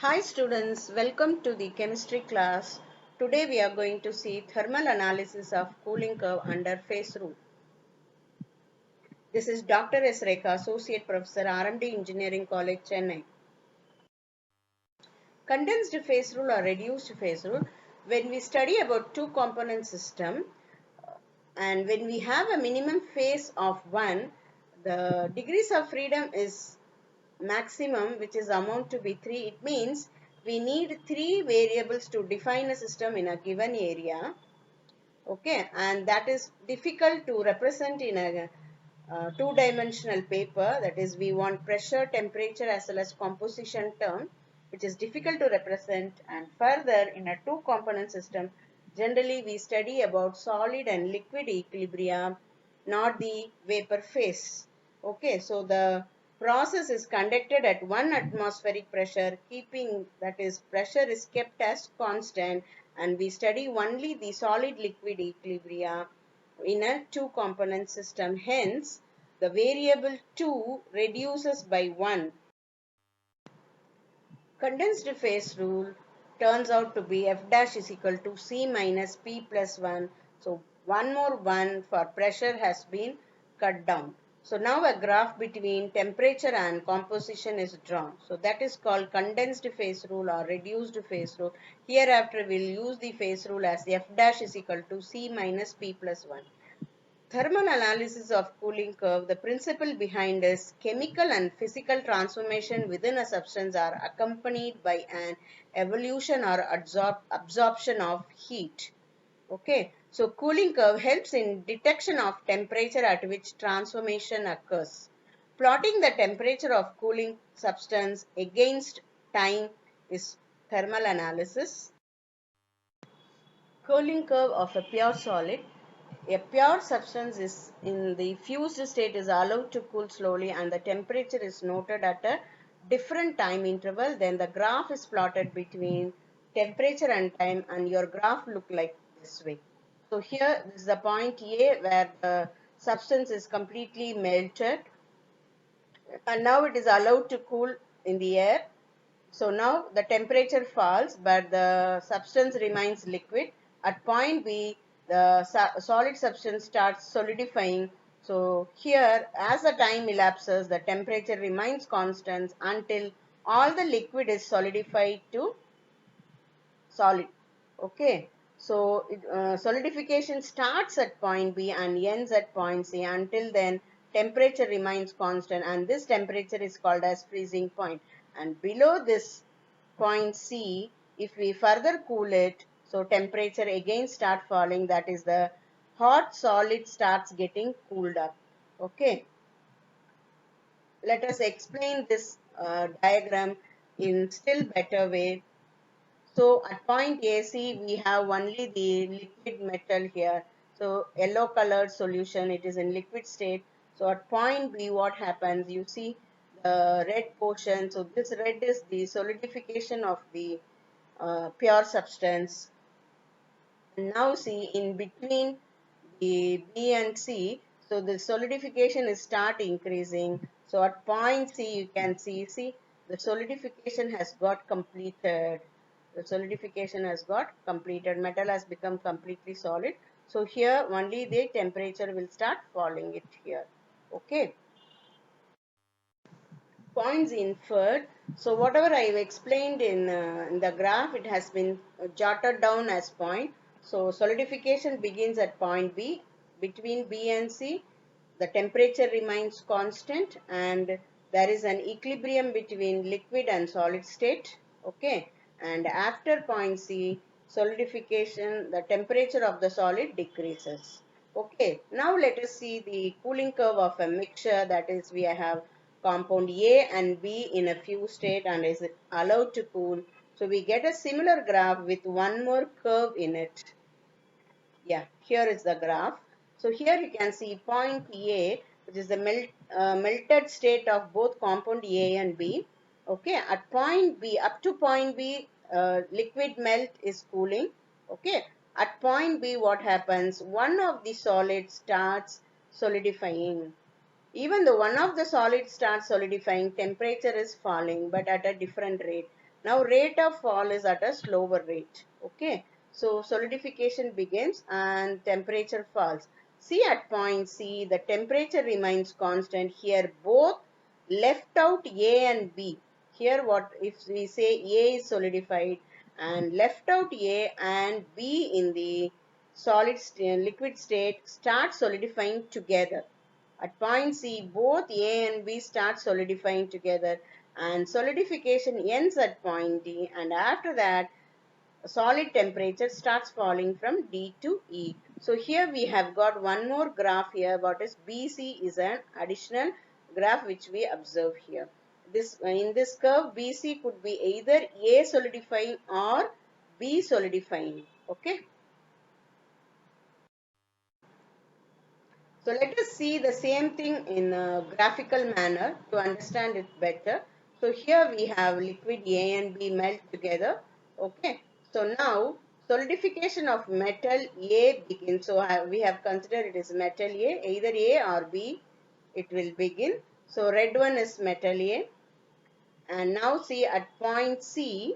Hi students, welcome to the chemistry class. Today we are going to see thermal analysis of cooling curve under phase rule. This is Dr. S. Rekha, Associate Professor, RMD Engineering College, Chennai. Condensed phase rule or reduced phase rule, when we study about two component system and when we have a minimum phase of 1, the degrees of freedom is maximum, which is amount to be 3. It means we need 3 variables to define a system in a given area. Okay, and that is difficult to represent in a two-dimensional paper. That is, we want pressure, temperature as well as composition term, which is difficult to represent. And further, in a two-component system, generally we study about solid and liquid equilibrium, not the vapor phase. Okay, so the process is conducted at 1 atmospheric pressure, keeping, that is, pressure is kept as constant, and we study only the solid liquid equilibria in a two component system. Hence, the variable 2 reduces by 1. Condensed phase rule turns out to be F dash is equal to C minus P plus 1. So, one more 1 for pressure has been cut down. So, now a graph between temperature and composition is drawn. So, that is called condensed phase rule or reduced phase rule. Hereafter, we will use the phase rule as F dash is equal to C minus P plus 1. Thermal analysis of cooling curve, the principle behind is chemical and physical transformation within a substance are accompanied by an evolution or absorption of heat. Okay, so cooling curve helps in detection of temperature at which transformation occurs. Plotting the temperature of cooling substance against time is thermal analysis. Cooling curve of a pure solid. A pure substance is in the fused state is allowed to cool slowly and the temperature is noted at a different time interval. Then the graph is plotted between temperature and time, and your graph look like this way. So here this is the point A where the substance is completely melted and now it is allowed to cool in the air. So now the temperature falls but the substance remains liquid. At point B, the solid substance starts solidifying. So here, as the time elapses, the temperature remains constant until all the liquid is solidified to solid. Okay. So solidification starts at point B and ends at point C. Until then, temperature remains constant, and this temperature is called as freezing point. And below this point C, if we further cool it, so temperature again start falling. That is, the hot solid starts getting cooled up. Okay. Let us explain this diagram in still better way. So at point AC, we have only the liquid metal here. So yellow colored solution, it is in liquid state. So at point B, what happens? You see the red portion. So this red is the solidification of the pure substance. And now see in between the B and C, so the solidification is start increasing. So at point C, you can see the solidification has got completed. The solidification has got completed. Metal has become completely solid. So here only the temperature will start falling it here. Okay. Points inferred. So whatever I have explained in the graph, it has been jotted down as point. So solidification begins at point B. Between B and C, the temperature remains constant and there is an equilibrium between liquid and solid state. Okay. And after point C, solidification, the temperature of the solid decreases. Okay. Now let us see the cooling curve of a mixture, that is we have compound A and B in a fused state and is allowed to cool. So we get a similar graph with one more curve in it. Yeah, here is the graph. So here you can see point A, which is the melted state of both compound A and B. Okay, at point B, up to point B, liquid melt is cooling. Okay, at point B, what happens? One of the solids starts solidifying. Even though one of the solids starts solidifying, temperature is falling but at a different rate. Now rate of fall is at a slower rate. Okay. So solidification begins and temperature falls. See at point C, the temperature remains constant. Here both left out A and B. Here what if we say A is solidified and left out A and B in the liquid state start solidifying together. At point C, both A and B start solidifying together and solidification ends at point D, and after that solid temperature starts falling from D to E. So here we have got one more graph here. What is BC is an additional graph which we observe here. In this curve BC could be either A solidifying or B solidifying. Okay. So let us see the same thing in a graphical manner to understand it better. So here we have liquid A and B melt together. Okay. So now solidification of metal A begins. So we have considered it is metal A, either A or B it will begin. So red one is metal A. And now see at point C,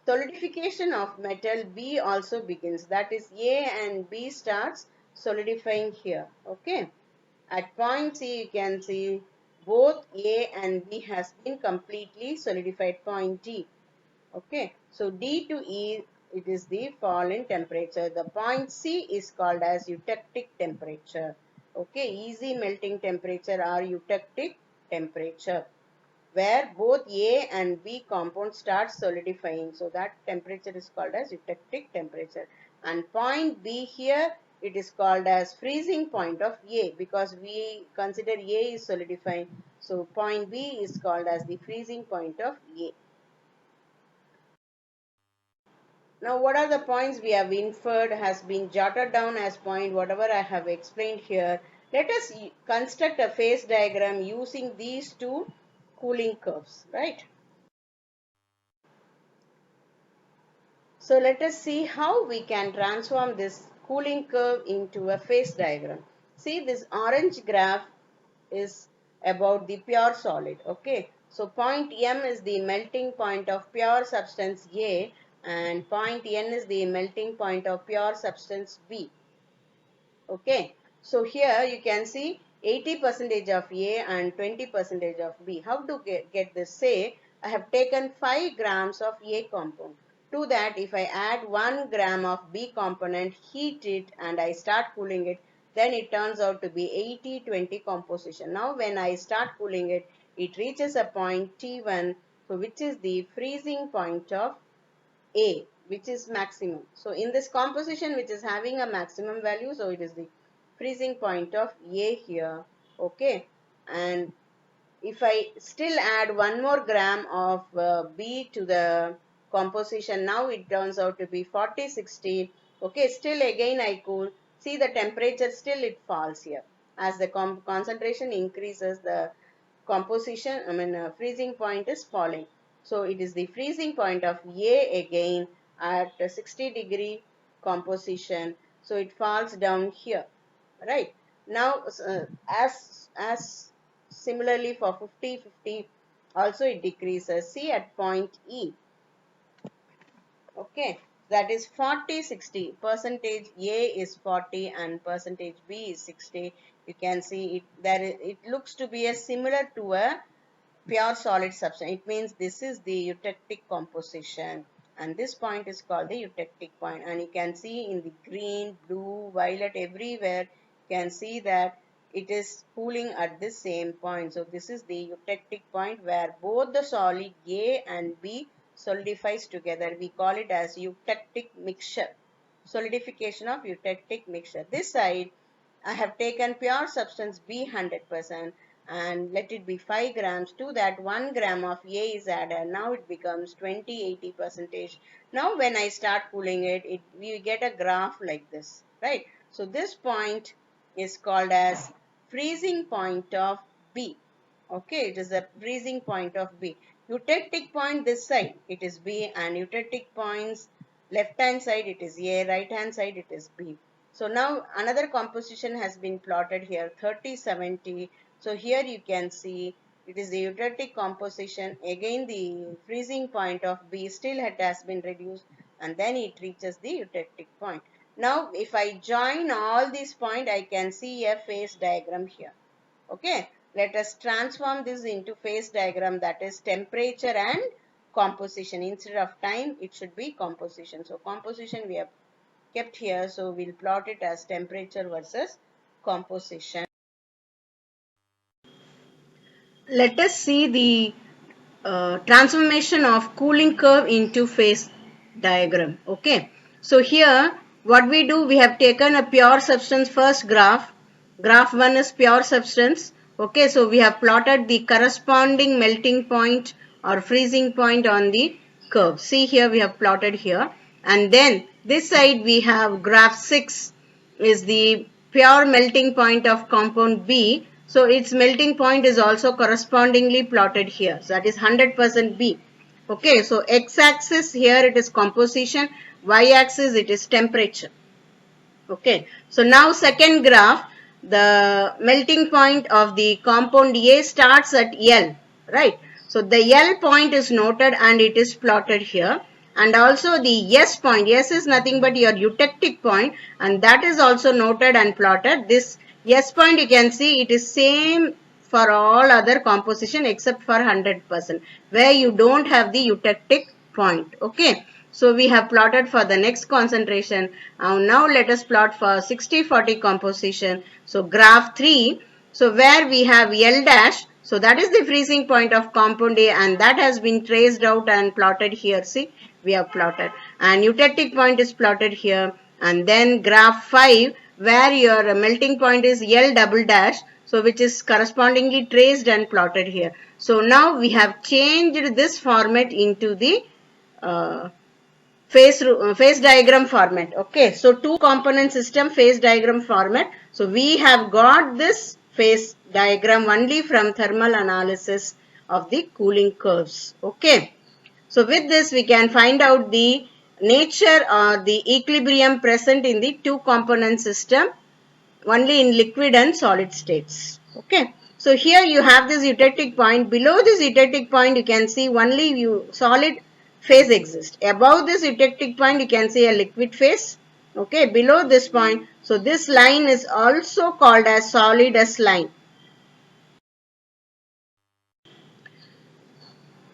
solidification of metal B also begins. That is A and B starts solidifying here. Okay. At point C, you can see both A and B has been completely solidified. Point D. Okay. So D to E, it is the fall in temperature. The point C is called as eutectic temperature. Okay. Easy melting temperature or eutectic temperature, where both A and B compounds start solidifying. So that temperature is called as eutectic temperature. And point B here, it is called as freezing point of A, because we consider A is solidifying. So point B is called as the freezing point of A. Now what are the points we have inferred has been jotted down as point whatever I have explained here. Let us construct a phase diagram using these two cooling curves, right? So let us see how we can transform this cooling curve into a phase diagram. See, this orange graph is about the pure solid. Okay. So point M is the melting point of pure substance A and point N is the melting point of pure substance B. Okay. So here you can see 80% of A and 20% of B. How to get this? Say I have taken 5 grams of A compound. To that, if I add 1 gram of B component, heat it and I start cooling it, then it turns out to be 80-20 composition. Now when I start cooling it, it reaches a point T1, so which is the freezing point of A, which is maximum. So in this composition which is having a maximum value, so it is the freezing point of A here. Okay. And if I still add 1 more gram of B to the composition, now it turns out to be 40-60. Okay, still again I cool. See the temperature, still it falls here. As the concentration increases, the composition, freezing point is falling. So it is the freezing point of A again at 60-degree composition. So it falls down here, right? Now, as similarly for 50-50, also it decreases. See at point E. Okay, that is 40-60. Percentage A is 40 and percentage B is 60. You can see it that it looks to be a similar to a pure solid substance. It means this is the eutectic composition and this point is called the eutectic point. And you can see in the green, blue, violet, everywhere you can see that it is cooling at the same point. So this is the eutectic point where both the solid A and B solidifies together. We call it as eutectic mixture. Solidification of eutectic mixture. This side I have taken pure substance B 100% and let it be 5 grams. To that 1 gram of A is added. Now it becomes 20-80 percentage. Now when I start cooling it, we get a graph like this, right? So this point is called as freezing point of B. Okay, it is the freezing point of B. Eutectic point this side, it is B, and eutectic points left hand side, it is A, right hand side, it is B. So now another composition has been plotted here, 30-70. So here you can see it is the eutectic composition. Again, the freezing point of B still has been reduced, and then it reaches the eutectic point. Now, if I join all these points, I can see a phase diagram here. Okay, let us transform this into phase diagram, that is temperature and composition. Instead of time, it should be composition. So, composition we have kept here, so we'll plot it as temperature versus composition. Let us see the transformation of cooling curve into phase diagram. Okay, so here what we do, we have taken a pure substance first graph. Graph 1 is pure substance. Okay, so we have plotted the corresponding melting point or freezing point on the curve. See here, we have plotted here, and then this side we have graph 6 is the pure melting point of compound B. So its melting point is also correspondingly plotted here. So that is 100% B. Okay, so x-axis here it is composition, y-axis it is temperature. Okay, so now second graph, the melting point of the compound A starts at L, right? So the L point is noted and it is plotted here. And also the S point, S is nothing but your eutectic point, and that is also noted and plotted. This S point you can see it is same for all other composition except for 100%, where you don't have the eutectic point. Okay, so we have plotted for the next concentration. Now let us plot for 60-40 composition. So graph 3, so where we have L dash, so that is the freezing point of compound A, and that has been traced out and plotted here. See, we have plotted, and eutectic point is plotted here. And then graph 5, where your melting point is L double dash, so which is correspondingly traced and plotted here. So now we have changed this format into the phase diagram format. Okay, so two component system phase diagram format. So we have got this phase diagram only from thermal analysis of the cooling curves. Okay, so with this we can find out the nature or the equilibrium present in the two component system only in liquid and solid states. Okay, so here you have this eutectic point. Below this eutectic point you can see only solid phase exists. Above this eutectic point you can see a liquid phase. Okay, below this point, so this line is also called as solid S line.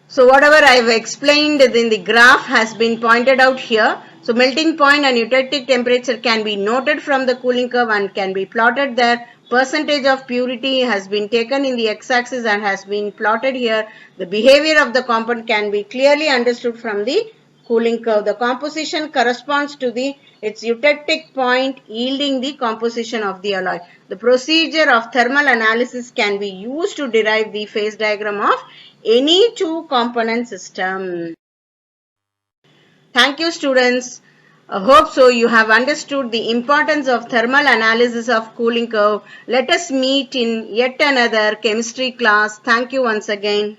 So whatever I have explained in the graph has been pointed out here. So melting point and eutectic temperature can be noted from the cooling curve and can be plotted there. Percentage of purity has been taken in the x-axis and has been plotted here. The behavior of the compound can be clearly understood from the cooling curve. The composition corresponds to its eutectic point, yielding the composition of the alloy. The procedure of thermal analysis can be used to derive the phase diagram of any two component system. Thank you, students. I hope so you have understood the importance of thermal analysis of cooling curve. Let us meet in yet another chemistry class. Thank you once again.